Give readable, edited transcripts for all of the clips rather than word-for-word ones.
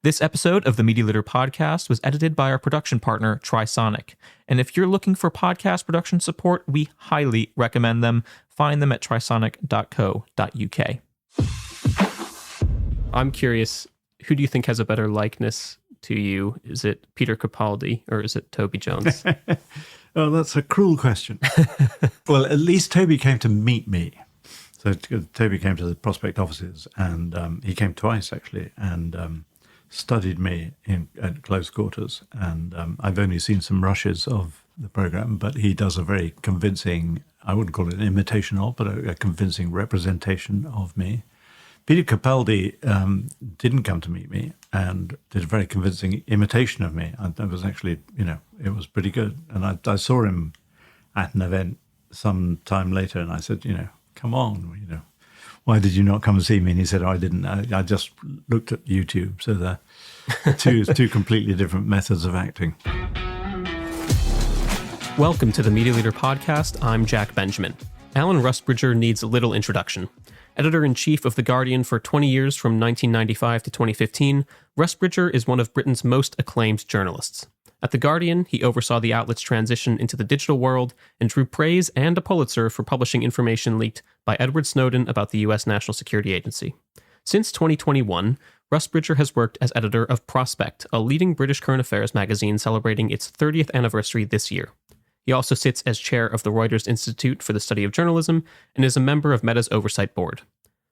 This episode of the Media Leader podcast was edited by our production partner, Trisonic. And if you're looking for podcast production support, we highly recommend them. Find them at trisonic.co.uk. I'm curious, who do you think has a better likeness to you? Is it Peter Capaldi or is it Toby Jones? Oh, that's a cruel question. Well, at least Toby came to meet me. So Toby came to the Prospect offices, and he came twice, actually, and studied me at close quarters. And I've only seen some rushes of the program, but he does a very convincing, I wouldn't call it an imitation of, but a convincing representation of me. Peter Capaldi didn't come to meet me and did a very convincing imitation of me. That was actually, it was pretty good. And I saw him at an event some time later, and I said, come on, why did you not come and see me? And he said, I didn't. I just looked at YouTube. So they're two completely different methods of acting. Welcome to the Media Leader podcast. I'm Jack Benjamin. Alan Rusbridger needs little introduction. Editor-in-chief of The Guardian for 20 years from 1995 to 2015, Rusbridger is one of Britain's most acclaimed journalists. At The Guardian, he oversaw the outlet's transition into the digital world and drew praise and a Pulitzer for publishing information leaked by Edward Snowdon about the U.S. National Security Agency. Since 2021, Rusbridger has worked as editor of Prospect, a leading British current affairs magazine celebrating its 30th anniversary this year. He also sits as chair of the Reuters Institute for the Study of Journalism and is a member of Meta's oversight board.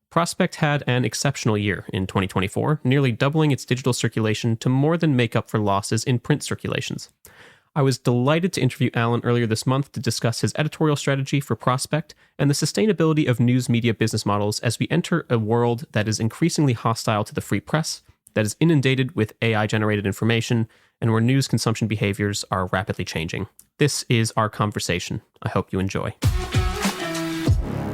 Prospect had an exceptional year in 2024, nearly doubling its digital circulation to more than make up for losses in print circulations. I was delighted to interview Alan earlier this month to discuss his editorial strategy for Prospect and the sustainability of news media business models as we enter a world that is increasingly hostile to the free press, that is inundated with AI-generated information, and where news consumption behaviors are rapidly changing. This is our conversation. I hope you enjoy.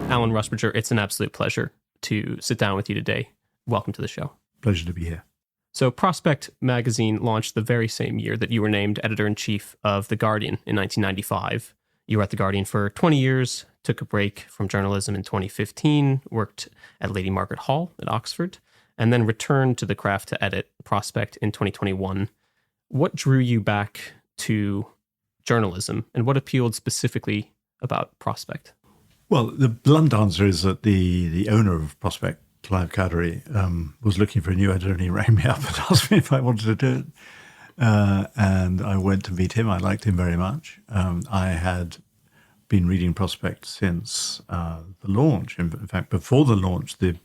Alan Rusbridger, it's an absolute pleasure to sit down with you today. Welcome to the show. Pleasure to be here. So Prospect magazine launched the very same year that you were named editor-in-chief of The Guardian in 1995. You were at The Guardian for 20 years, took a break from journalism in 2015, worked at Lady Margaret Hall at Oxford, and then returned to the craft to edit Prospect in 2021. What drew you back to journalism, and what appealed specifically about Prospect? Well, the blunt answer is that the owner of Prospect, Clive Cowdery, was looking for a new editor, and he rang me up and asked me if I wanted to do it. And I went to meet him. I liked him very much. I had been reading Prospect since the launch. In fact, before the launch, there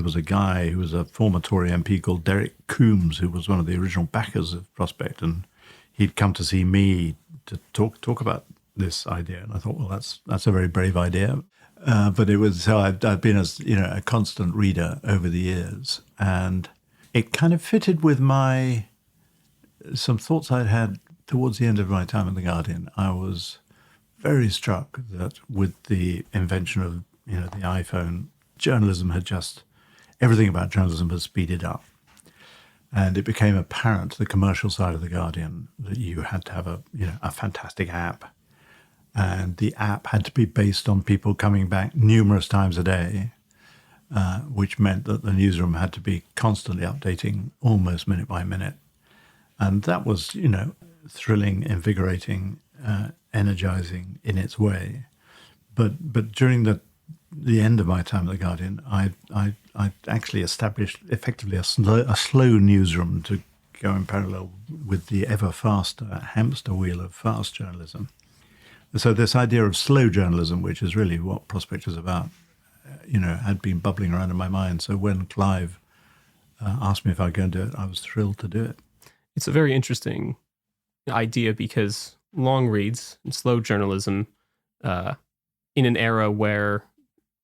was a guy who was a former Tory MP called Derek Coombs, who was one of the original backers of Prospect, and he'd come to see me to talk about this idea, and I thought, well, that's a very brave idea. But it was so I've been a constant reader over the years, and it kind of fitted with some thoughts I'd had towards the end of my time at The Guardian. I was very struck that with the invention of the iPhone, everything about journalism has speeded up. And it became apparent to the commercial side of The Guardian that you had to have a fantastic app. And the app had to be based on people coming back numerous times a day, which meant that the newsroom had to be constantly updating almost minute by minute. And that was, thrilling, invigorating, energizing in its way. But during the end of my time at The Guardian, I actually established effectively a slow newsroom to go in parallel with the ever faster hamster wheel of fast journalism. So this idea of slow journalism, which is really what Prospect is about, had been bubbling around in my mind. So when Clive asked me if I'd go and do it, I was thrilled to do it. It's a very interesting idea because long reads and slow journalism in an era where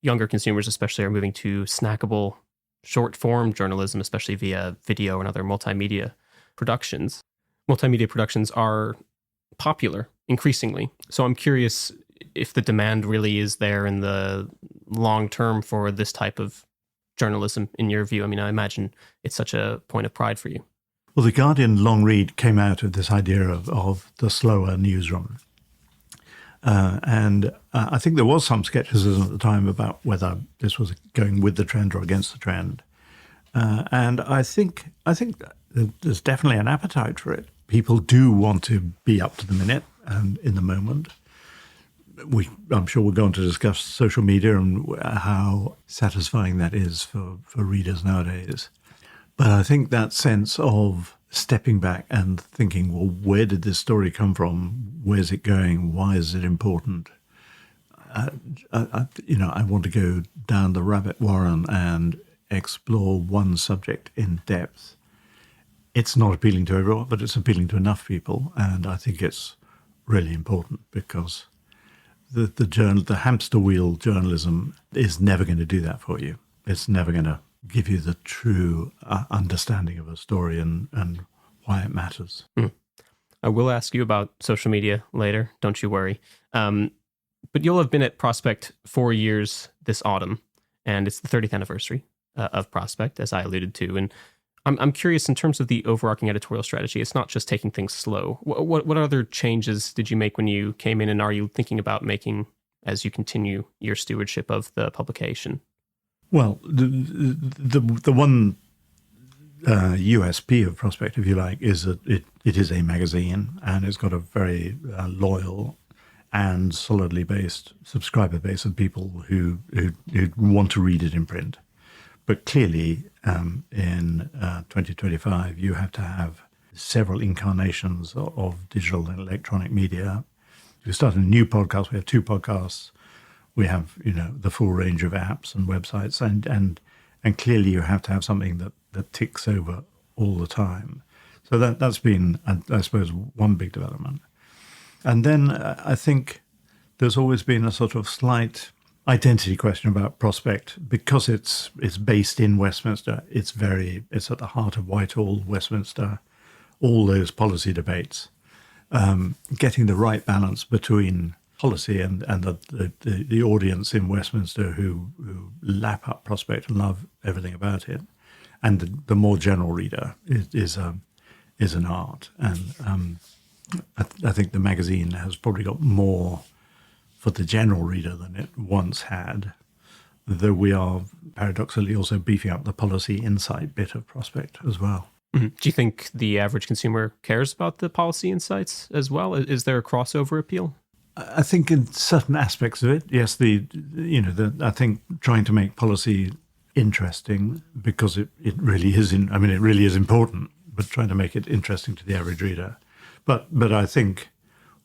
younger consumers especially are moving to snackable short-form journalism, especially via video and other multimedia productions. Multimedia productions are popular increasingly. So I'm curious if the demand really is there in the long term for this type of journalism, in your view. I mean, I imagine it's such a point of pride for you. Well, The Guardian long read came out of this idea of the slower newsroom. And I think there was some skepticism at the time about whether this was going with the trend or against the trend. And I think that there's definitely an appetite for it. People do want to be up to the minute and in the moment. I'm sure we're going to discuss social media and how satisfying that is for readers nowadays. But I think that sense of stepping back and thinking, well, where did this story come from? Where's it going? Why is it important? I want to go down the rabbit warren and explore one subject in depth. It's not appealing to everyone, but it's appealing to enough people. And I think it's really important because the hamster wheel journalism is never going to do that for you. It's never going to give you the true understanding of a story and why it matters. I will ask you about social media later, don't you worry. But you'll have been at Prospect 4 years this autumn, and it's the 30th anniversary of Prospect, as I alluded to. And I'm curious, in terms of the overarching editorial strategy, it's not just taking things slow. What other changes did you make when you came in, and are you thinking about making as you continue your stewardship of the publication? Well, the one USP of Prospect, if you like, is that it is a magazine, and it's got a very loyal and solidly based subscriber base of people who want to read it in print. But clearly, in 2025, you have to have several incarnations of digital and electronic media. We started a new podcast. We have 2 podcasts. We have, the full range of apps and websites, and clearly you have to have something that ticks over all the time. So that's been, I suppose, one big development. And then I think there's always been a sort of slight identity question about Prospect because it's based in Westminster. It's at the heart of Whitehall, Westminster, all those policy debates. Getting the right balance between policy and the audience in Westminster who lap up Prospect and love everything about it, and the more general reader is an art. And I think the magazine has probably got more for the general reader than it once had, though we are paradoxically also beefing up the policy insight bit of Prospect as well. Mm-hmm. Do you think the average consumer cares about the policy insights as well? Is there a crossover appeal? I think in certain aspects of it, yes. I think trying to make policy interesting because it really is. It really is important, but trying to make it interesting to the average reader. But I think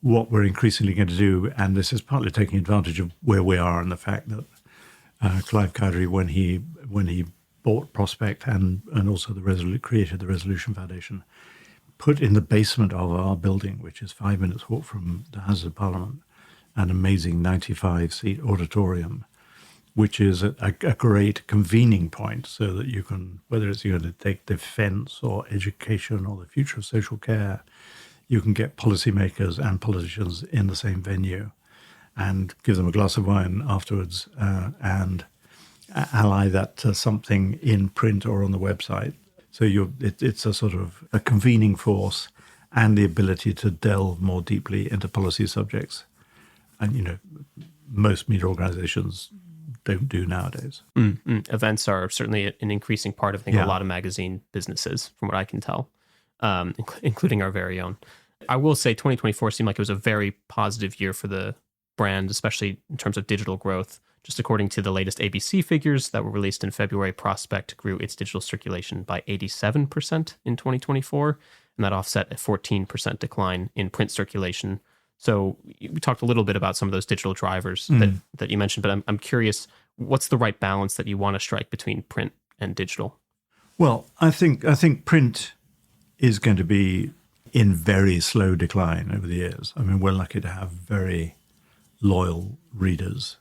what we're increasingly going to do, and this is partly taking advantage of where we are and the fact that Clive Cowdery, when he bought Prospect and also created the Resolution Foundation, put in the basement of our building, which is 5 minutes walk from the Houses of Parliament, an amazing 95-seat auditorium, which is a great convening point so that you can, whether it's you're going to take defence or education or the future of social care, you can get policymakers and politicians in the same venue and give them a glass of wine afterwards and ally that to something in print or on the website. So it's a sort of a convening force and the ability to delve more deeply into policy subjects. And, most media organizations don't do nowadays. Events are certainly an increasing part of, a lot of magazine businesses, from what I can tell, including our very own. I will say 2024 seemed like it was a very positive year for the brand, especially in terms of digital growth. Just according to the latest ABC figures that were released in February, Prospect grew its digital circulation by 87% in 2024, and that offset a 14% decline in print circulation. So we talked a little bit about some of those digital drivers that you mentioned, but I'm curious, what's the right balance that you want to strike between print and digital? Well, I think print is going to be in very slow decline over the years. We're lucky to have very loyal readers,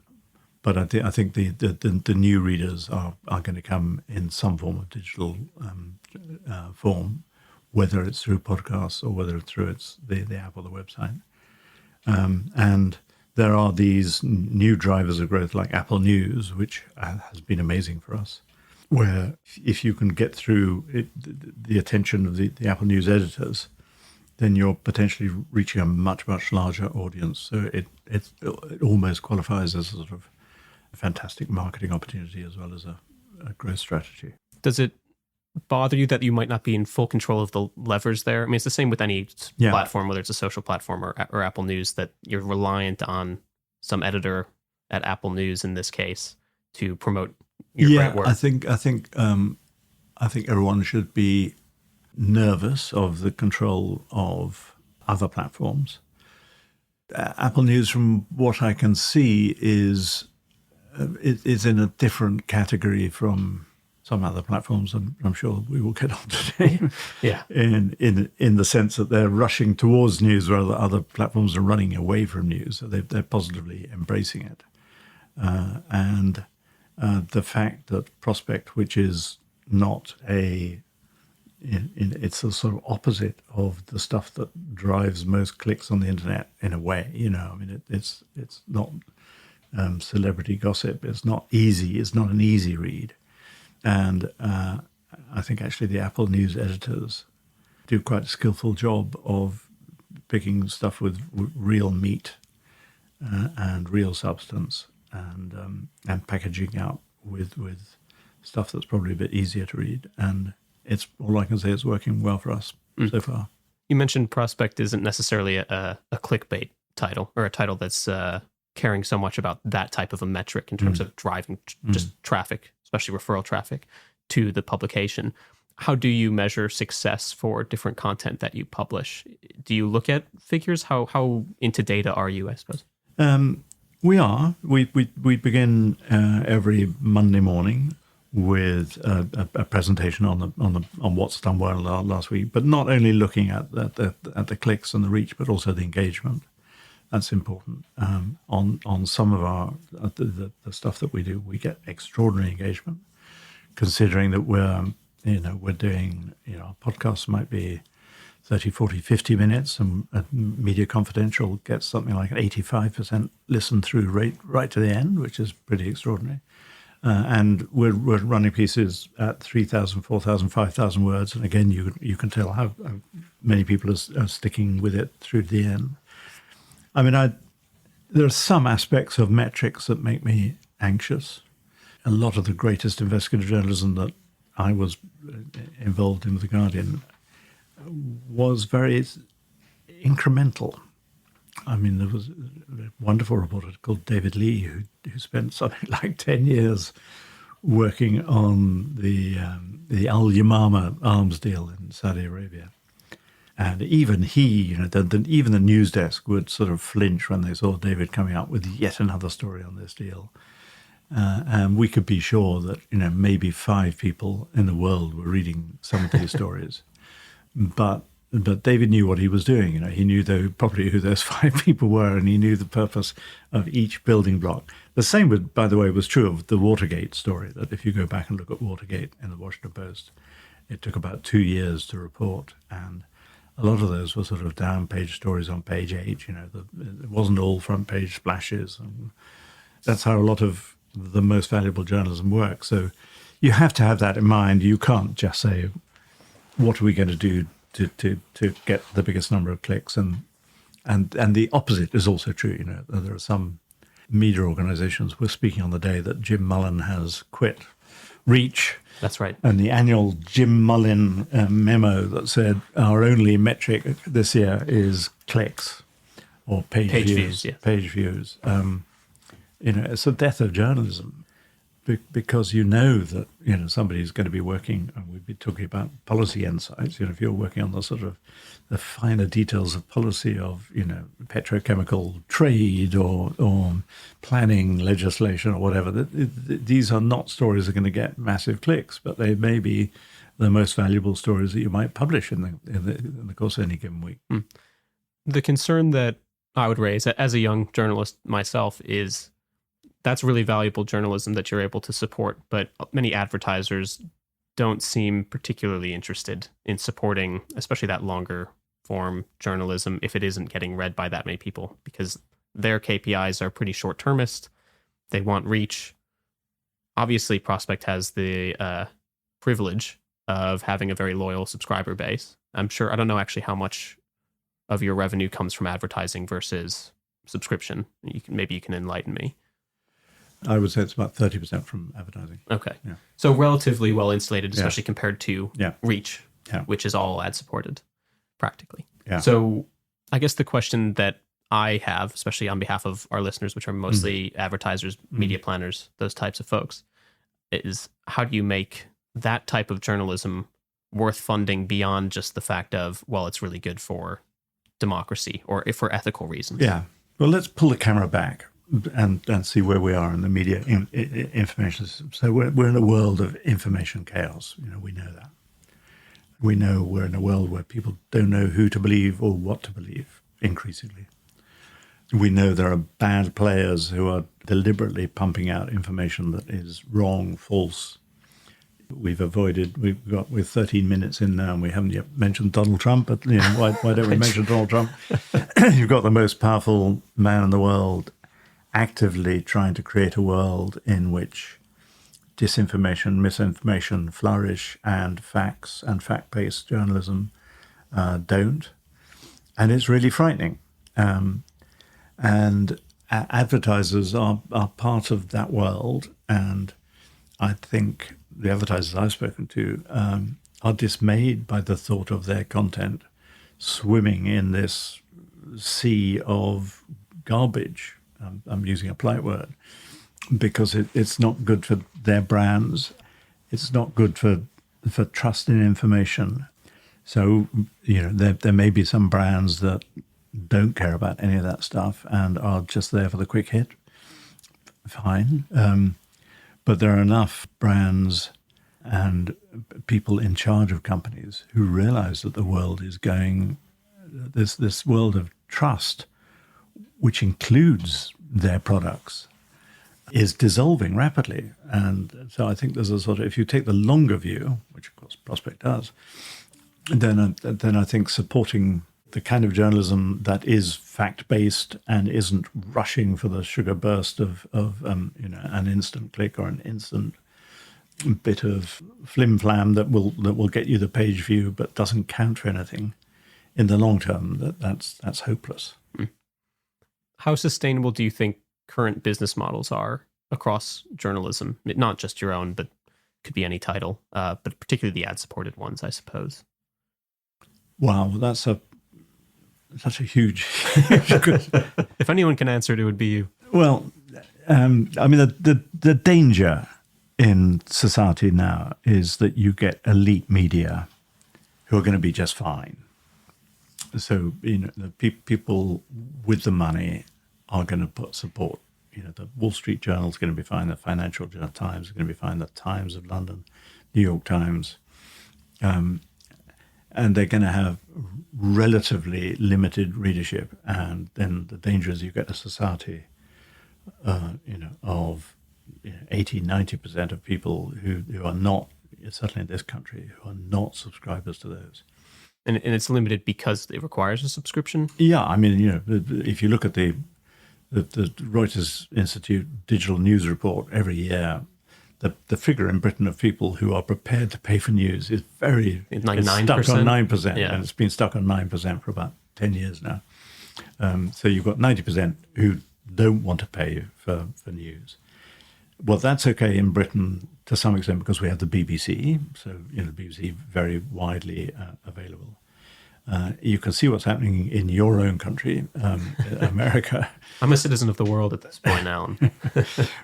but I think the new readers are going to come in some form of digital form, whether it's through podcasts or whether it's through the app or the website. And there are these new drivers of growth like Apple News, which has been amazing for us, where if you can get through the attention of the Apple News editors, then you're potentially reaching a much, much larger audience. So it almost qualifies as a sort of a fantastic marketing opportunity as well as a growth strategy. Does it bother you that you might not be in full control of the levers there? I mean, it's the same with any platform, whether it's a social platform or Apple News, that you're reliant on some editor at Apple News in this case to promote your great work. I think everyone should be nervous of the control of other platforms. Apple News, from what I can see, is in a different category from some other platforms, and I'm sure we will get on today. Yeah. In the sense that they're rushing towards news, while other platforms are running away from news. So they're positively embracing it, and the fact that Prospect, which is not it's a sort of opposite of the stuff that drives most clicks on the internet in a way. I mean, it's not celebrity gossip. It's not easy. It's not an easy read. And I think actually the Apple News editors do quite a skillful job of picking stuff with real meat and real substance, and packaging out with stuff that's probably a bit easier to read. And it's all I can say is working well for us so far. You mentioned Prospect isn't necessarily a clickbait title, or a title that's caring so much about that type of a metric in terms of driving just traffic, especially referral traffic, to the publication. How do you measure success for different content that you publish? Do you look at figures? How into data are you, I suppose? We are. We begin every Monday morning with a presentation on what's done well last week, but not only looking at the clicks and the reach, but also the engagement. That's important. On some of the stuff that we do, we get extraordinary engagement, considering that we're doing, podcasts might be 30, 40, 50 minutes, and Media Confidential gets something like an 85% listen through rate right to the end, which is pretty extraordinary. And we're running pieces at 3,000, 4,000, 5,000 words. And again, you can tell how many people are sticking with it through to the end. I mean, there are some aspects of metrics that make me anxious. A lot of the greatest investigative journalism that I was involved in with The Guardian was very incremental. I mean, there was a wonderful reporter called David Lee who spent something like 10 years working on the Al Yamama arms deal in Saudi Arabia. And even he, even the news desk would sort of flinch when they saw David coming up with yet another story on this deal. And we could be sure that, maybe 5 people in the world were reading some of these stories. But David knew what he was doing. He knew probably who those 5 people were, and he knew the purpose of each building block. The same, by the way, was true of the Watergate story, that if you go back and look at Watergate in the Washington Post, it took about 2 years to report. And a lot of those were sort of down-page stories on page 8. It wasn't all front-page splashes. And that's how a lot of the most valuable journalism works. So you have to have that in mind. You can't just say, what are we going to do to get the biggest number of clicks? And the opposite is also true. There are some media organizations. We're speaking on the day that Jim Mullen has quit Reach. That's right. And the annual Jim Mullen memo that said our only metric this year is clicks or page views. Yeah. Page views. It's a death of journalism. Because that somebody's going to be working, and we'd be talking about policy insights. If you're working on the sort of the finer details of policy of petrochemical trade or planning legislation or whatever, these are not stories that are going to get massive clicks, but they may be the most valuable stories that you might publish in the course of any given week. The concern that I would raise as a young journalist myself is, that's really valuable journalism that you're able to support, but many advertisers don't seem particularly interested in supporting, especially that longer form journalism, if it isn't getting read by that many people, because their KPIs are pretty short-termist. They want reach. Obviously, Prospect has the privilege of having a very loyal subscriber base. I don't know actually how much of your revenue comes from advertising versus subscription. Maybe you can enlighten me. I would say it's about 30% from advertising. Okay. Yeah. So relatively well insulated, especially compared to Reach, which is all ad supported practically. Yeah. So I guess the question that I have, especially on behalf of our listeners, which are mostly advertisers, media planners, those types of folks, is how do you make that type of journalism worth funding beyond just the fact of, well, it's really good for democracy or for ethical reasons? Yeah. Well, let's pull the camera back and see where we are in the media information system. So we're in a world of information chaos. We know that. We know we're in a world where people don't know who to believe or what to believe, increasingly. We know there are bad players who are deliberately pumping out information that is wrong, false. We're 13 minutes in now and we haven't yet mentioned Donald Trump, but why don't we mention Donald Trump? You've got the most powerful man in the world actively trying to create a world in which disinformation, misinformation flourish and facts and fact-based journalism don't. And it's really frightening. And advertisers are part of that world. And I think the advertisers I've spoken to are dismayed by the thought of their content swimming in this sea of garbage. I'm using a polite word, because it's not good for their brands. It's not good for trust in information. So, there may be some brands that don't care about any of that stuff and are just there for the quick hit. Fine. But there are enough brands and people in charge of companies who realize that the world is going, this world of trust, which includes their products, is dissolving rapidly. And so I think there's a sort of, if you take the longer view, which of course Prospect does, then I think supporting the kind of journalism that is fact-based and isn't rushing for the sugar burst of an instant click or an instant bit of flim-flam that will get you the page view but doesn't count for anything in the long term, that's hopeless. How sustainable do you think current business models are across journalism? Not just your own, but could be any title, but particularly the ad-supported ones, I suppose. Wow, that's such a huge If anyone can answer it, it would be you. Well, the danger in society now is that you get elite media who are going to be just fine. So, the people with the money are going to put support. The Wall Street Journal is going to be fine. The Financial Times is going to be fine. The Times of London, New York Times. And they're going to have relatively limited readership. And then the danger is you get a society, of 80, 90% of people who are not, certainly in this country, who are not subscribers to those. And it's limited because it requires a subscription? Yeah, if you look at the Reuters Institute Digital News Report every year, the figure in Britain of people who are prepared to pay for news is like 9%? Stuck on 9%, yeah. and it's been stuck on 9% for about 10 years now. So you've got 90% who don't want to pay for news. Well, that's okay in Britain to some extent because we have the BBC, so the BBC very widely available. You can see what's happening in your own country, America. I'm a citizen of the world at this point, Alan.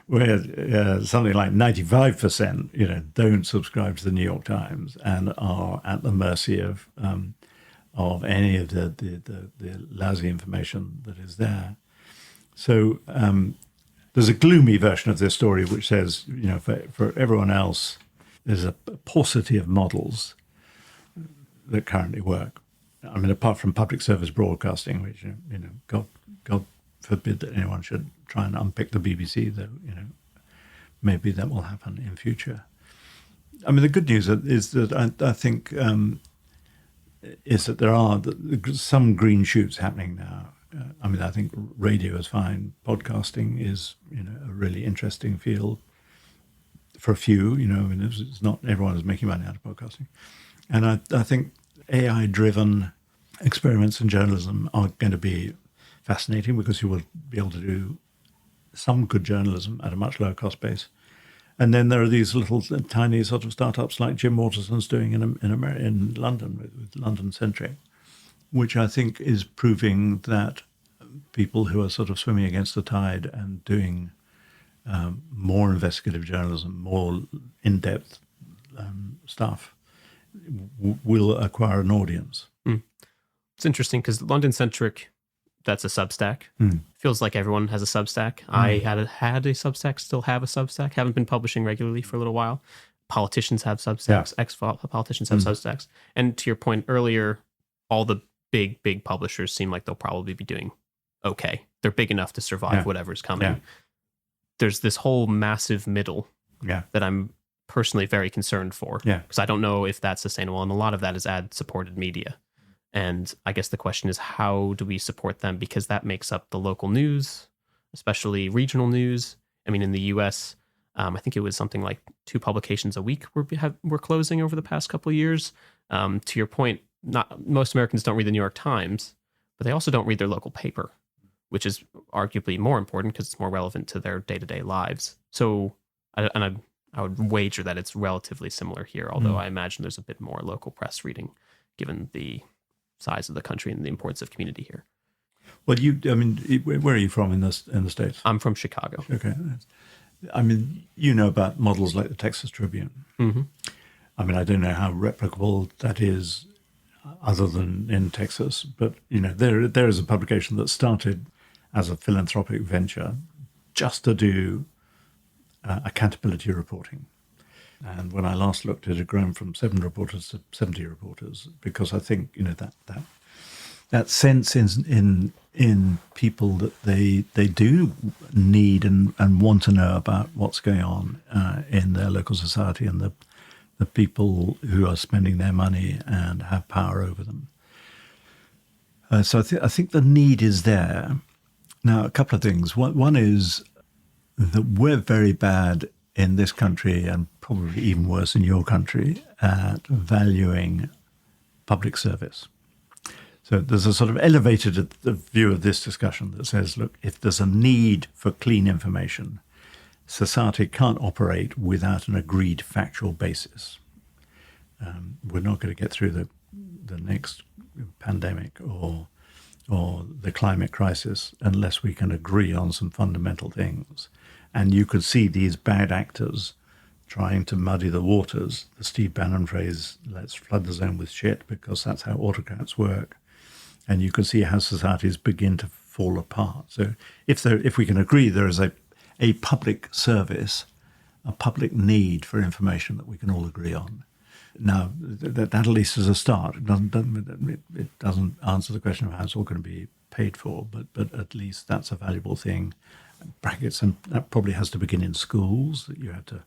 Where something like 95%, don't subscribe to the New York Times and are at the mercy of any of the lousy information that is there. So there's a gloomy version of this story which says, for everyone else, there's a paucity of models that currently work. Apart from public service broadcasting, which, God forbid that anyone should try and unpick the BBC, though, maybe that will happen in future. The good news is that I think is that there are some green shoots happening now. I think radio is fine. Podcasting is, a really interesting field for a few. It's not everyone is making money out of podcasting, and I think AI-driven experiments in journalism are going to be fascinating because you will be able to do some good journalism at a much lower cost base. And then there are these little tiny sort of startups like Jim Waterson's doing in London with London Centric, which I think is proving that people who are sort of swimming against the tide and doing more investigative journalism, more in-depth stuff, will acquire an audience. It's interesting because London Centric, that's a Substack. Feels like everyone has a Substack. I had a Substack, still have a Substack. Haven't been publishing regularly for a little while. Politicians have Substacks. Ex-politicians have Substacks. And to your point earlier, all the big publishers seem like they'll probably be doing okay. They're big enough to survive whatever's coming. Yeah. There's this whole massive middle that I'm personally very concerned for. Because I don't know if that's sustainable. And a lot of that is ad-supported media. And I guess the question is, how do we support them? Because that makes up the local news, especially regional news. I mean, in the US, I think it was something like 2 publications a week were closing over the past couple of years. To your point, not most Americans don't read the New York Times, but they also don't read their local paper, which is arguably more important because it's more relevant to their day-to-day lives. So, I would wager that it's relatively similar here, although I imagine there's a bit more local press reading, given the size of the country and the importance of community here. Well, where are you from in the States? I'm from Chicago. Okay. I mean, you know about models like the Texas Tribune. I mean, I don't know how replicable that is other than in Texas, but, there is a publication that started as a philanthropic venture just to do accountability reporting. And when I last looked, it had grown from 7 reporters to 70 reporters, because I think that sense in people that they do need and want to know about what's going on in their local society and the people who are spending their money and have power over them. So I think the need is there. Now, a couple of things. One is that we're very bad in this country, and probably even worse in your country, at valuing public service. So there's a sort of elevated view of this discussion that says, look, if there's a need for clean information, society can't operate without an agreed factual basis. We're not going to get through the next pandemic or the climate crisis unless we can agree on some fundamental things. And you could see these bad actors trying to muddy the waters. The Steve Bannon phrase, let's flood the zone with shit, because that's how autocrats work. And you can see how societies begin to fall apart. So if we can agree there is a public service, a public need for information that we can all agree on. Now, that at least is a start. It doesn't answer the question of how it's all going to be paid for, but at least that's a valuable thing. Brackets, and that probably has to begin in schools. That you have to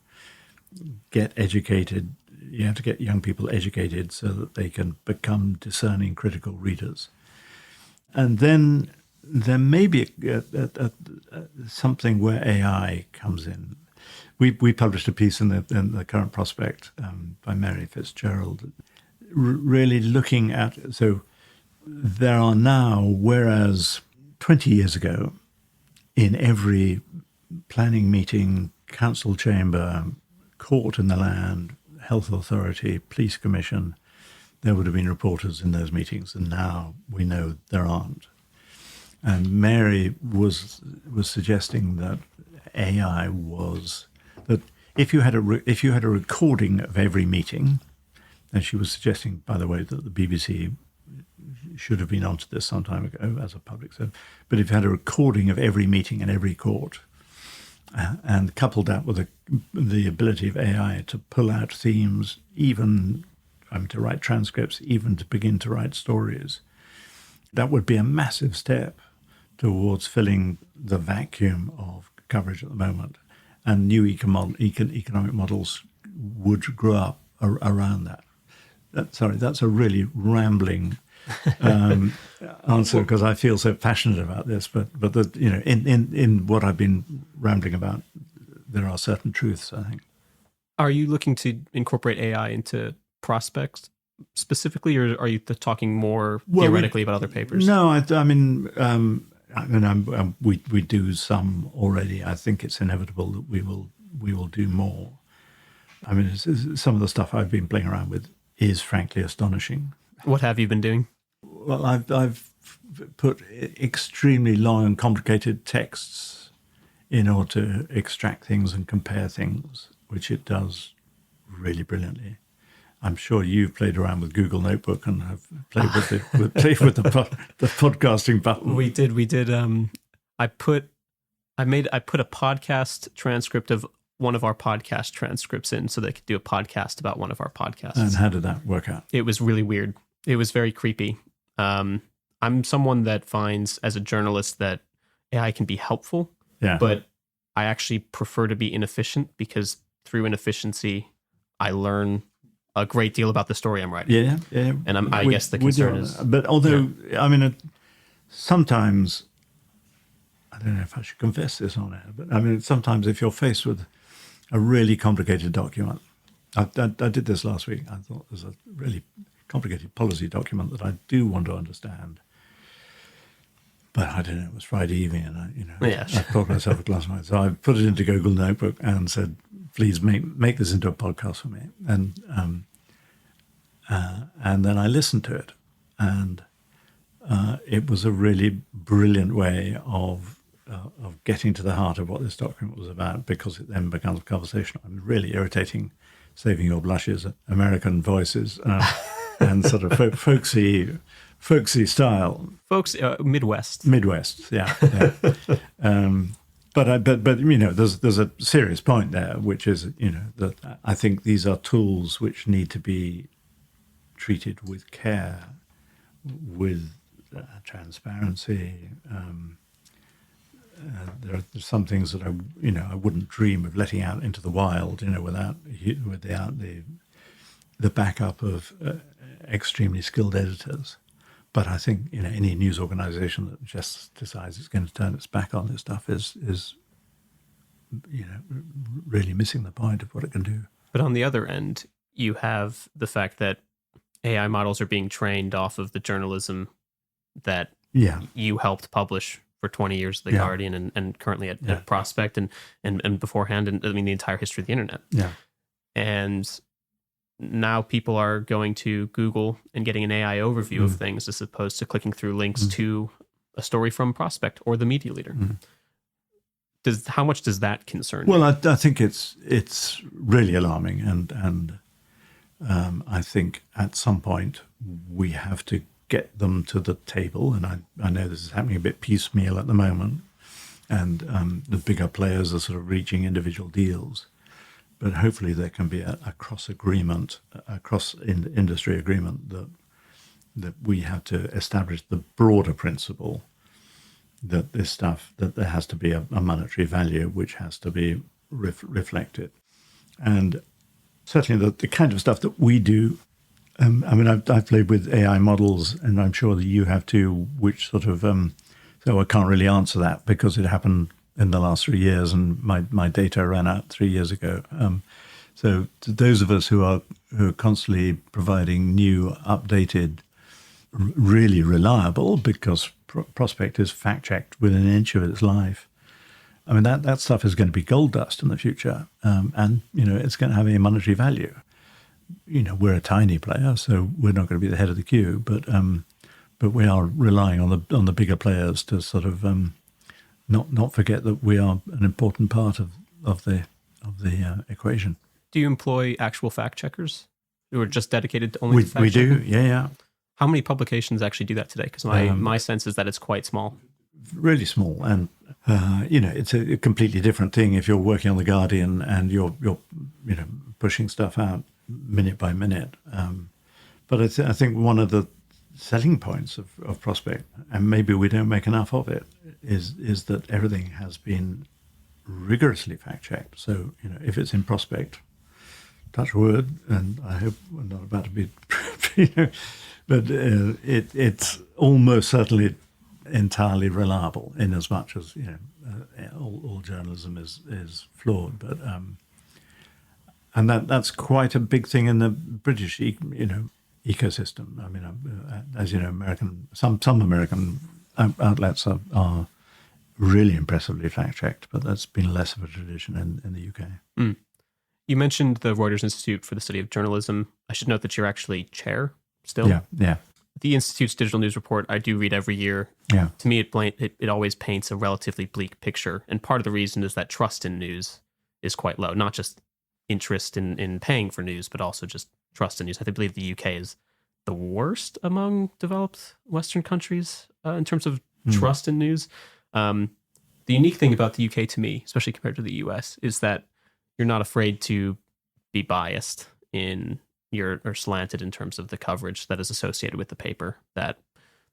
get educated. You have to get young people educated so that they can become discerning, critical readers. And then there may be something where AI comes in. We published a piece in the Current Prospect by Mary Fitzgerald, really looking at, so there are now, whereas 20 years ago, in every planning meeting, council chamber, court in the land, health authority, police commission, there would have been reporters in those meetings, and now we know there aren't. And Mary was suggesting that AI was that if you had a recording of every meeting, and she was suggesting, by the way, that the BBC should have been onto this some time ago as a public service, but if you had a recording of every meeting in every court, and coupled that with the ability of AI to pull out themes, even to write transcripts, even to begin to write stories, that would be a massive step towards filling the vacuum of coverage at the moment. And new economic models would grow up around that. That's a really rambling answer, because I feel so passionate about this. But in what I've been rambling about, there are certain truths, I think. Are you looking to incorporate AI into prospects specifically, or are you talking more theoretically about other papers? No, I mean, I mean, we do some already. I think it's inevitable that we will do more. I mean, some of the stuff I've been playing around with is frankly astonishing. What have you been doing? Well, I've put extremely long and complicated texts in order to extract things and compare things, which it does really brilliantly. I'm sure you've played around with Google Notebook and have played with the podcasting button. We did. I put a podcast transcript of one of our podcast transcripts in so they could do a podcast about one of our podcasts. And how did that work out? It was really weird. It was very creepy. I'm someone that finds as a journalist that AI can be helpful, but I actually prefer to be inefficient because through inefficiency, I learn a great deal about the story I'm writing. Yeah. And I guess the concern is... But although, I mean, sometimes, I don't know if I should confess this on air, but I mean, sometimes if you're faced with a really complicated document, I did this last week. I thought there's a really complicated policy document that I do want to understand. But I don't know, it was Friday evening and I poured myself a glass of wine. So I put it into Google Notebook and said, please make this into a podcast for me. And then I listened to it. And it was a really brilliant way of getting to the heart of what this document was about, because it then becomes a conversation. I mean, really irritating, saving your blushes, American voices, and sort of folksy style. Midwest, yeah. But you know, there's a serious point there, which is, you know, that I think these are tools which need to be treated with care, with transparency. There are some things that I wouldn't dream of letting out into the wild, you know, without the backup of extremely skilled editors. But I think, you know, any news organization that just decides it's going to turn its back on this stuff is you know, really missing the point of what it can do. But on the other end, you have the fact that AI models are being trained off of the journalism that you helped publish for 20 years at The Guardian and currently at Prospect and beforehand, and I mean the entire history of the internet. Yeah. And now people are going to Google and getting an AI overview of things as opposed to clicking through links to a story from Prospect or the Media Leader. How much does that concern you? Well, I think it's really alarming, and I think at some point we have to get them to the table, and I know this is happening a bit piecemeal at the moment, and the bigger players are sort of reaching individual deals. But hopefully there can be a cross-agreement, industry agreement that we have to establish the broader principle that this stuff, that there has to be a monetary value which has to be reflected. And certainly the kind of stuff that we do, I mean, I've played with AI models, and I'm sure that you have too, which sort of, so I can't really answer that because it happened in the last 3 years, and my data ran out 3 years ago. So to those of us who are constantly providing new, updated, really reliable, because Prospect is fact-checked within an inch of its life, I mean, that stuff is going to be gold dust in the future, and, you know, it's going to have a monetary value. You know, we're a tiny player, so we're not going to be the head of the queue, but we are relying on the bigger players to sort of not forget that we are an important part of the equation. Do you employ actual fact checkers who are just dedicated to only fact We do, checking? yeah. How many publications actually do that today? Because my sense is that it's quite small. Really small, and you know, it's a completely different thing if you're working on The Guardian and you're you know, pushing stuff out minute by minute. But I think one of the selling points of Prospect, and maybe we don't make enough of it, is that everything has been rigorously fact-checked. So, you know, if it's in Prospect, touch wood, and I hope we're not about to be, you know, but it's almost certainly entirely reliable, in as much as, you know, all journalism is flawed. But and that's quite a big thing in the British, you know, ecosystem. I mean, as you know, some American outlets are really impressively fact-checked, but that's been less of a tradition in the UK. Mm. You mentioned the Reuters Institute for the Study of Journalism. I should note that you're actually chair still. Yeah. The Institute's digital news report I do read every year. Yeah. To me, it always paints a relatively bleak picture. And part of the reason is that trust in news is quite low. Not just interest in paying for news, but also just trust in news. I believe the UK is the worst among developed Western countries in terms of trust in news. The unique thing about the UK to me, especially compared to the US, is that you're not afraid to be biased or slanted in terms of the coverage that is associated with the paper. That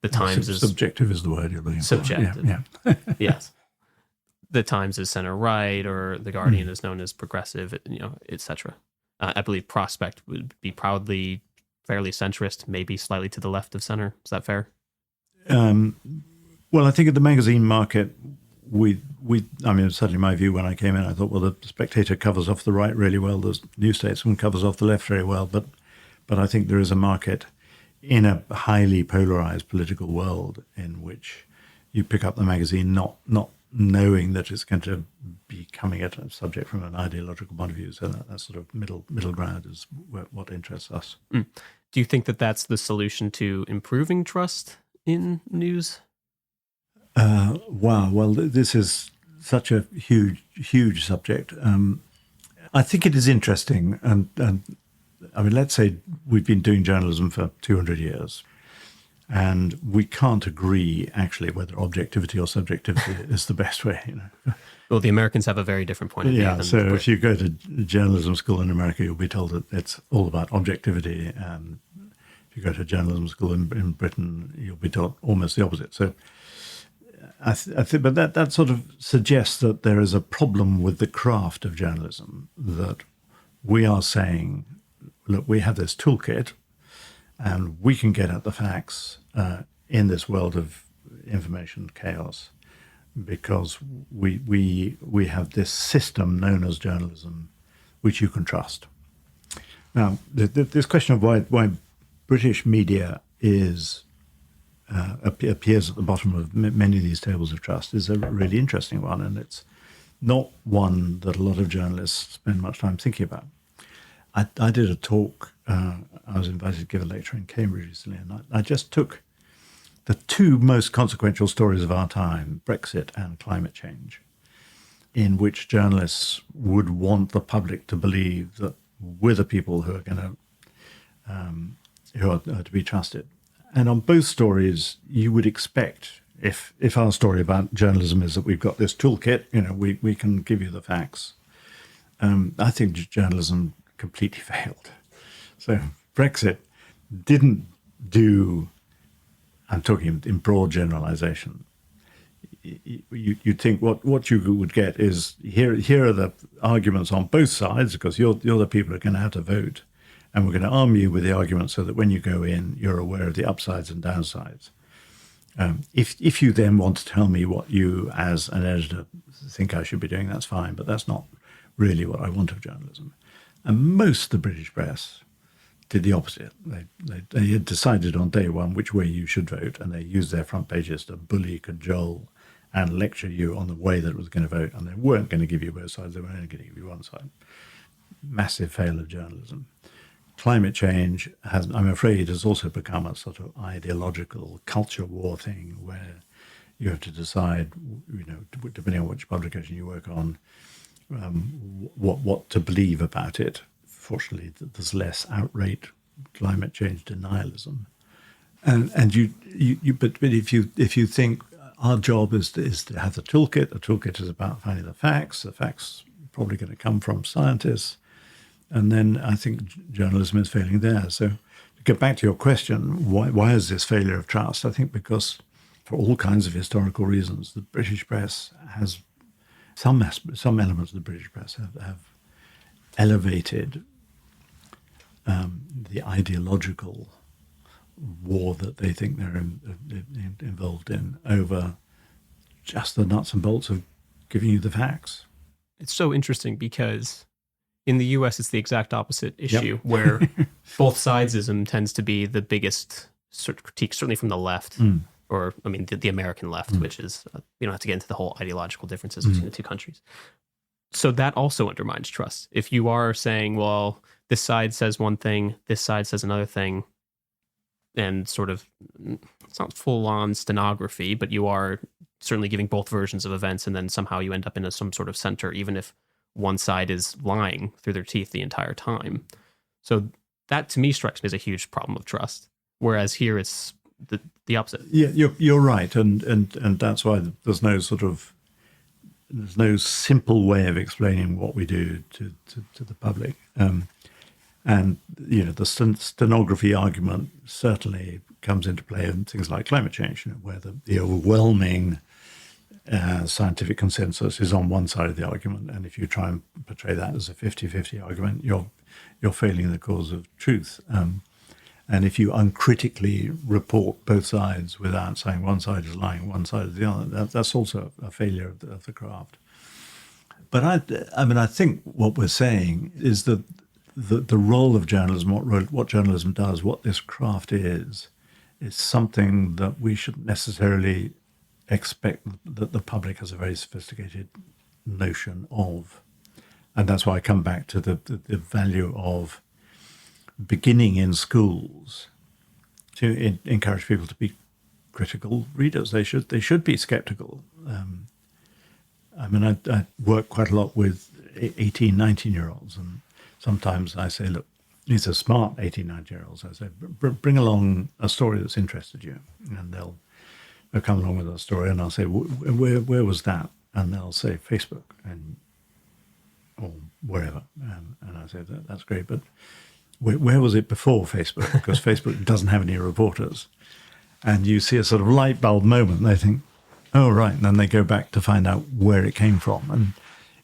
the Times is subjective is the word you're looking subjective. for. Yeah. Yes. The Times is center right, or the Guardian is known as progressive, etc. I believe Prospect would be proudly fairly centrist, maybe slightly to the left of center. Is that fair? Well, I think at the magazine market, certainly my view when I came in, I thought, well, the Spectator covers off the right really well. The New Statesman covers off the left very well. But I think there is a market in a highly polarized political world in which you pick up the magazine not knowing that it's going to be coming at a subject from an ideological point of view. So that sort of middle ground is what interests us. Do you think that that's the solution to improving trust in news? Wow. Well, this is such a huge subject. I think it is interesting. And I mean, let's say we've been doing journalism for 200 years and we can't agree actually whether objectivity or subjectivity is the best way. Well, the Americans have a very different point of view. Yeah. So if you go to journalism school in America, you'll be told that it's all about objectivity. And if you go to journalism school in Britain, you'll be taught almost the opposite. So I think, but that sort of suggests that there is a problem with the craft of journalism, that we are saying, look, we have this toolkit and we can get at the facts in this world of information chaos because we have this system known as journalism, which you can trust. Now, this question of why British media appears at the bottom of many of these tables of trust is a really interesting one, and it's not one that a lot of journalists spend much time thinking about. I did a talk, I was invited to give a lecture in Cambridge recently, and I just took the two most consequential stories of our time, Brexit and climate change, in which journalists would want the public to believe that we're the people who are going to who are to be trusted. And on both stories, you would expect, if our story about journalism is that we've got this toolkit, we can give you the facts. I think journalism completely failed. So Brexit didn't do, I'm talking in broad generalization. You'd think what you would get is here are the arguments on both sides, because you're the people who are going to have to vote. And we're going to arm you with the argument so that when you go in, you're aware of the upsides and downsides. If you then want to tell me what you, as an editor, think I should be doing, that's fine. But that's not really what I want of journalism. And most of the British press did the opposite. They had decided on day one which way you should vote, and they used their front pages to bully, cajole, and lecture you on the way that it was going to vote. And they weren't going to give you both sides. They were only going to give you one side. Massive fail of journalism. Climate change I'm afraid, has also become a sort of ideological culture war thing where you have to decide, depending on which publication you work on, what to believe about it. Fortunately, there's less outright climate change denialism, and but if you think our job is to have the toolkit. The toolkit is about finding the facts. The facts are probably going to come from scientists. And then I think journalism is failing there. So to get back to your question, why is this failure of trust? I think because for all kinds of historical reasons, the British press has, some elements of the British press have elevated the ideological war that they think they're involved in over just the nuts and bolts of giving you the facts. It's so interesting because in the US, it's the exact opposite issue, where both sidesism tends to be the biggest critique, certainly from the left, or I mean, the American left, which is, you don't have to get into the whole ideological differences between the two countries. So that also undermines trust. If you are saying, well, this side says one thing, this side says another thing, and sort of, it's not full on stenography, but you are certainly giving both versions of events, and then somehow you end up in some sort of center, even if one side is lying through their teeth the entire time. So that to me strikes me as a huge problem of trust. Whereas here it's the opposite. Yeah, you're right, and that's why there's no simple way of explaining what we do to the public. And the stenography argument certainly comes into play in things like climate change, where the overwhelming scientific consensus is on one side of the argument, and if you try and portray that as a 50-50 argument, you're failing the cause of truth. And if you uncritically report both sides without saying one side is lying, one side is the other, that's also a failure of the craft. But I think what we're saying is that the role of journalism, what journalism does, what this craft is something that we shouldn't necessarily expect that the public has a very sophisticated notion of. And that's why I come back to the value of beginning in schools to encourage people to be critical readers. They should be skeptical. I work quite a lot with 18, 19-year-olds, and sometimes I say, look, these are smart 18, 19-year-olds. I say, bring along a story that's interested you, and they'll come along with a story, and I'll say, where was that? And they'll say, Facebook, or wherever. And I say, that's great, but where was it before Facebook? Because Facebook doesn't have any reporters. And you see a sort of light bulb moment, and they think, oh, right. And then they go back to find out where it came from. And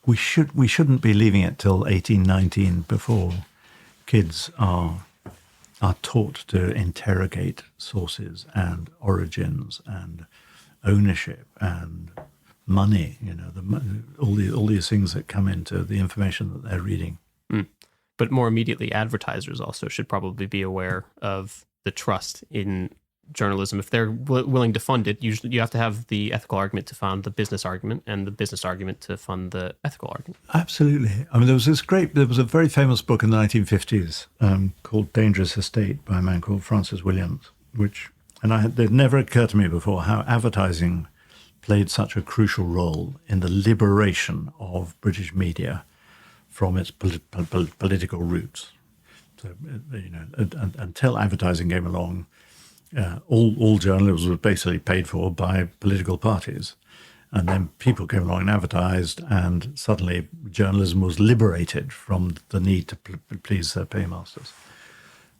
we shouldn't be leaving it till 18, 19 before kids are taught to interrogate sources and origins and ownership and money, all these things that come into the information that they're reading. But more immediately, advertisers also should probably be aware of the trust in journalism. If they're willing to fund it, usually you have to have the ethical argument to fund the business argument, and the business argument to fund the ethical argument. Absolutely. There was a very famous book in the 1950s called Dangerous Estate by a man called Francis Williams, it never occurred to me before how advertising played such a crucial role in the liberation of British media from its political roots. So, until advertising came along, all journalism was basically paid for by political parties. And then people came along and advertised, and suddenly journalism was liberated from the need to please their paymasters.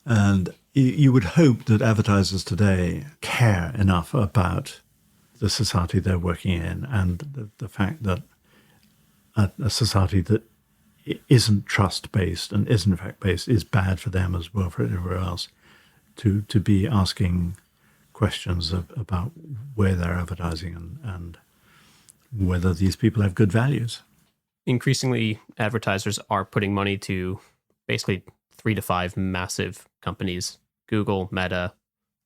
And you would hope that advertisers today care enough about the society they're working in, and the fact that a society that isn't trust-based and isn't fact-based is bad for them as well for everywhere else, to be asking questions about where they're advertising and whether these people have good values. Increasingly, advertisers are putting money to basically 3 to 5 massive companies: Google, Meta,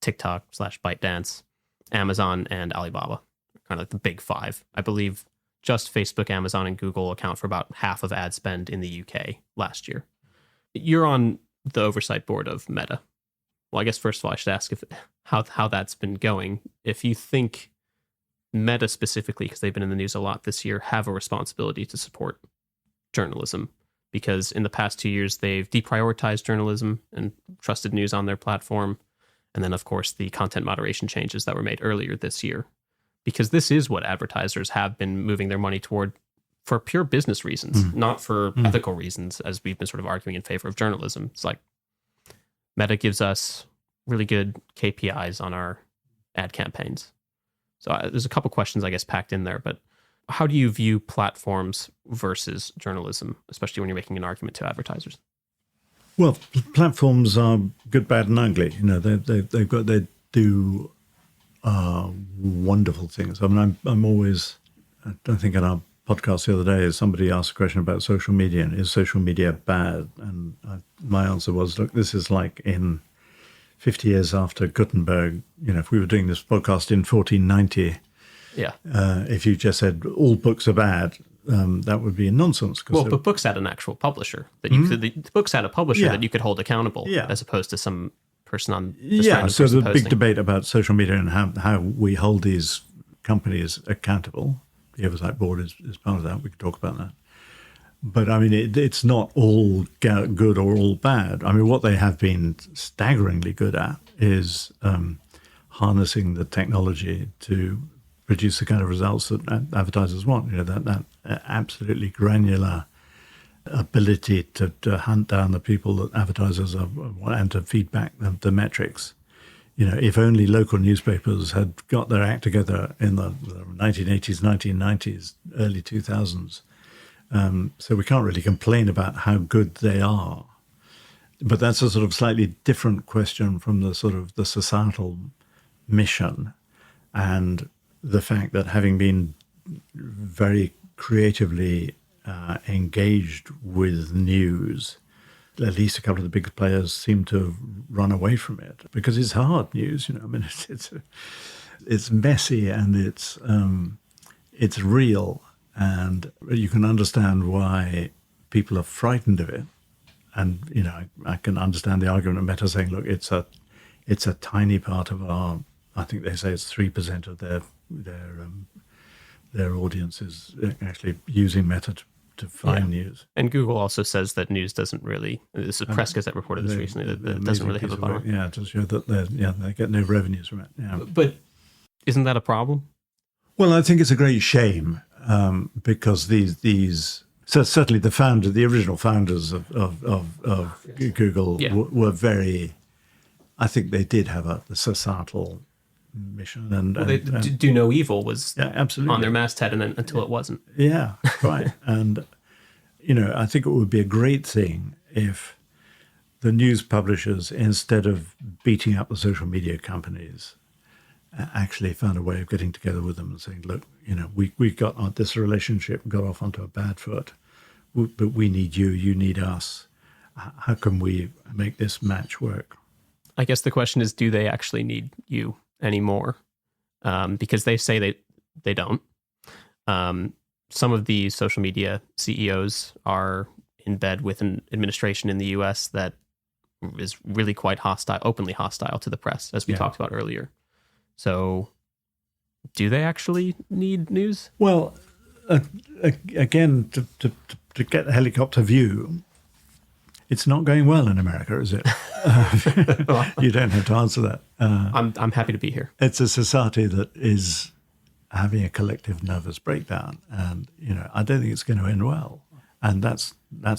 TikTok / ByteDance, Amazon, and Alibaba. Kind of like the big 5. I believe just Facebook, Amazon, and Google account for about half of ad spend in the UK last year. You're on the oversight board of Meta. Well, I guess first of all, I should ask how that's been going. If you think Meta specifically, because they've been in the news a lot this year, have a responsibility to support journalism, because in the past 2 years, they've deprioritized journalism and trusted news on their platform. And then, of course, the content moderation changes that were made earlier this year. Because this is what advertisers have been moving their money toward for pure business reasons, not for ethical reasons, as we've been sort of arguing in favor of journalism. It's like Meta gives us really good KPIs on our ad campaigns. So there's a couple questions, I guess, packed in there. But how do you view platforms versus journalism, especially when you're making an argument to advertisers? Well, platforms are good, bad, and ugly. They do wonderful things. I'm always, I think in our podcast the other day, somebody asked a question about social media, and is social media bad? And my answer was, look, this is like in 50 years after Gutenberg, if we were doing this podcast in 1490, if you just said all books are bad, that would be nonsense. But books had an actual publisher that you could. Books had a publisher that you could hold accountable, as opposed to some person on. So the big debate about social media and how we hold these companies accountable. The Oversight Board is part of that. We could talk about that. But I mean, it's not all good or all bad. I mean, what they have been staggeringly good at is harnessing the technology to produce the kind of results that advertisers want. That absolutely granular ability to hunt down the people that advertisers want and to feedback the metrics. If only local newspapers had got their act together in the 1980s, 1990s, early 2000s. So we can't really complain about how good they are. But that's a sort of slightly different question from the sort of the societal mission and the fact that having been very creatively engaged with news, at least a couple of the big players seem to have run away from it because it's hard news. I mean, it's messy and it's real, and you can understand why people are frightened of it. And I can understand the argument of Meta saying, look, it's a tiny part of our. I think they say it's 3% of their audience is actually using Meta to find news. And Google also says that news doesn't really. This is Press Gazette reported this recently that it doesn't really have a bottom line. To show that they get no revenues from it. Yeah. But isn't that a problem? Well, I think it's a great shame because these so certainly the original founders of Google were very. I think they did have a societal mission, and do no evil was absolutely on their masthead, and then until it wasn't. Yeah, right. And I think it would be a great thing if the news publishers, instead of beating up the social media companies, actually found a way of getting together with them and saying, look, we got this relationship got off onto a bad foot, but we need you, you need us. How can we make this match work? I guess the question is, do they actually need you anymore? Because they say they don't. Some of the social media CEOs are in bed with an administration in the US that is really quite hostile, openly hostile to the press, as we talked about earlier. So do they actually need news? Well, again, to get a helicopter view, it's not going well in America, is it? You don't have to answer that. I'm happy to be here. It's a society that is having a collective nervous breakdown, and I don't think it's going to end well. And that's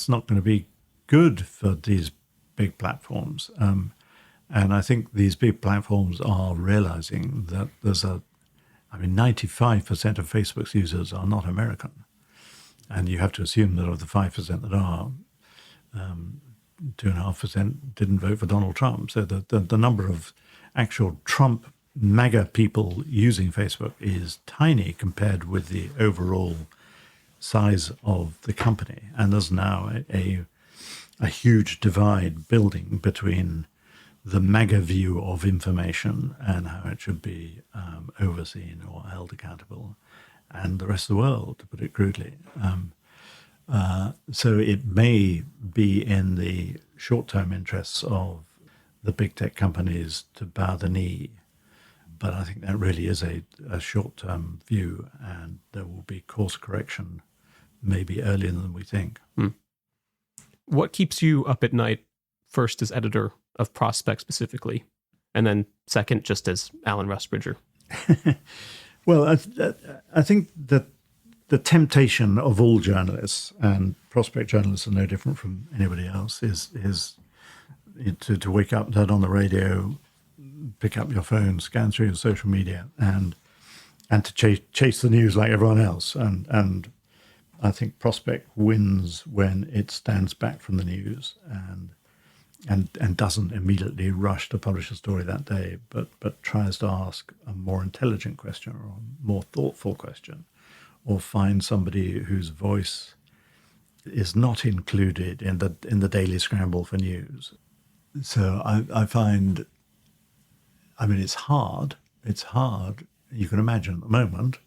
not going to be good for these big platforms. And I think these big platforms are realizing that 95% of Facebook's users are not American, and you have to assume that of the 5% that are. 2.5% didn't vote for Donald Trump. So the number of actual Trump MAGA people using Facebook is tiny compared with the overall size of the company. And there's now a huge divide building between the MAGA view of information and how it should be overseen or held accountable, and the rest of the world, to put it crudely. So it may be in the short-term interests of the big tech companies to bow the knee, but I think that really is a short-term view, and there will be course correction maybe earlier than we think. What keeps you up at night, first as editor of Prospect specifically, and then second just as Alan Rusbridger? Well, I think that the temptation of all journalists, and Prospect journalists are no different from anybody else, is to wake up, turn on the radio, pick up your phone, scan through your social media, and to chase the news like everyone else. And I think Prospect wins when it stands back from the news and doesn't immediately rush to publish a story that day, but tries to ask a more intelligent question or a more thoughtful question, or find somebody whose voice is not included in the daily scramble for news. So I find I mean, it's hard. It's hard. You can imagine at the moment,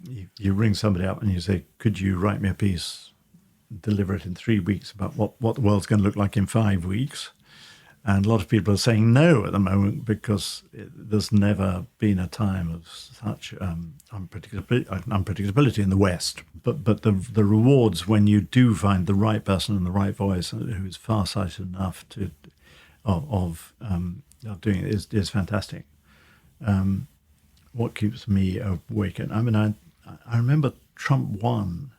you ring somebody up and you say, could you write me a piece, deliver it in 3 weeks about what the world's going to look like in 5 weeks? And a lot of people are saying no at the moment because there's never been a time of such unpredictability in the West. But the rewards when you do find the right person and the right voice who is far-sighted enough of doing it is fantastic. What keeps me awake? I mean, I remember Trump won.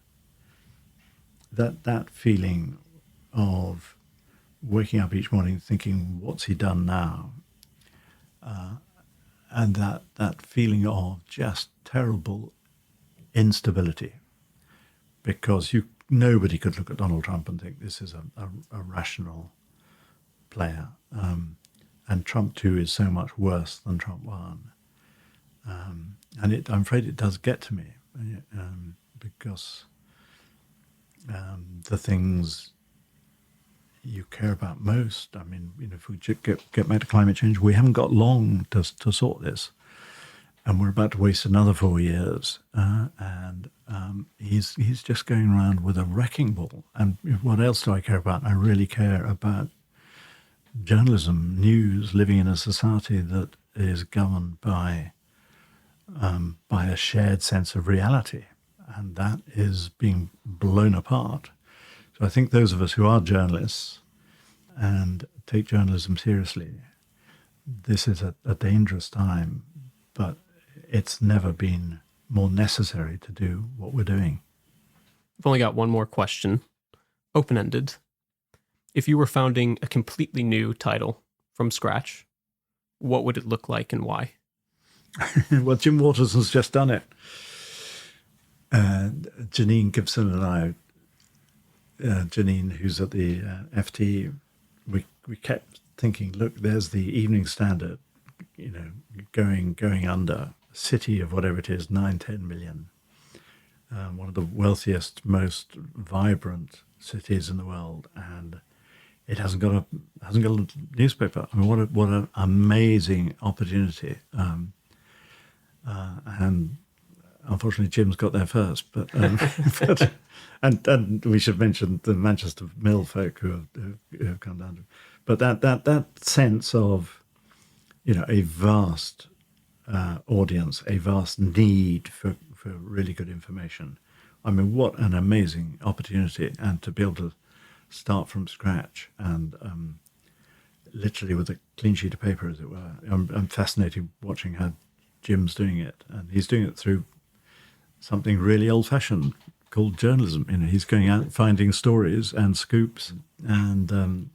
That feeling of waking up each morning thinking, what's he done now? And that feeling of just terrible instability, because nobody could look at Donald Trump and think this is a rational player. And Trump 2 is so much worse than Trump 1. And I'm afraid it does get to me, because the things you care about most, I mean, if we get back to climate change, we haven't got long to sort this. And we're about to waste another 4 years. And he's just going around with a wrecking ball. And what else do I care about? I really care about journalism, news, living in a society that is governed by a shared sense of reality. And that is being blown apart. So I think those of us who are journalists and take journalism seriously, this is a dangerous time, but it's never been more necessary to do what we're doing. I've only got one more question, open-ended. If you were founding a completely new title from scratch, what would it look like and why? Well, Jim Waters has just done it. And Janine Gibson and I, Janine, who's at the FT, we kept thinking, look, there's the Evening Standard, going under, a city of whatever it is, 9-10 million, one of the wealthiest, most vibrant cities in the world, and it hasn't got a newspaper. I mean, what an amazing opportunity, and unfortunately, Jim's got there first, but and we should mention the Manchester Mill folk who have come down to. But that sense of, a vast audience, a vast need for really good information. I mean, what an amazing opportunity, and to be able to start from scratch and literally with a clean sheet of paper, as it were. I'm fascinated watching how Jim's doing it, and he's doing it through something really old-fashioned called journalism. He's going out finding stories and scoops, and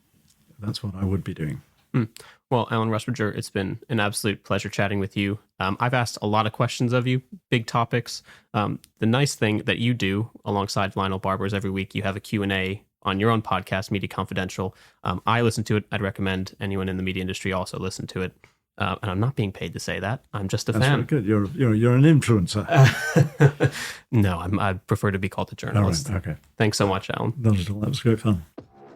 that's what I would be doing. Well, Alan Rusbridger, it's been an absolute pleasure chatting with you. I've asked a lot of questions of you, big topics. The nice thing that you do alongside Lionel Barber is every week you have a Q&A on your own podcast, Media Confidential. I listen to it. I'd recommend anyone in the media industry also listen to it. And I'm not being paid to say that. I'm just a fan. That's very good. You're an influencer. No, I prefer to be called a journalist. All right, okay. Thanks so much, Alan. Not at all. That was great fun.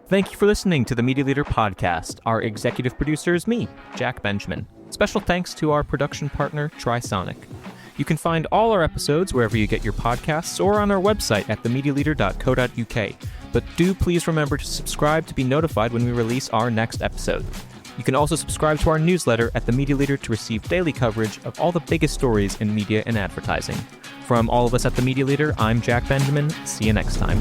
Thank you for listening to the Media Leader Podcast. Our executive producer is me, Jack Benjamin. Special thanks to our production partner, Trisonic. You can find all our episodes wherever you get your podcasts or on our website at themedialeader.co.uk. But do please remember to subscribe to be notified when we release our next episode. You can also subscribe to our newsletter at The Media Leader to receive daily coverage of all the biggest stories in media and advertising. From all of us at The Media Leader, I'm Jack Benjamin. See you next time.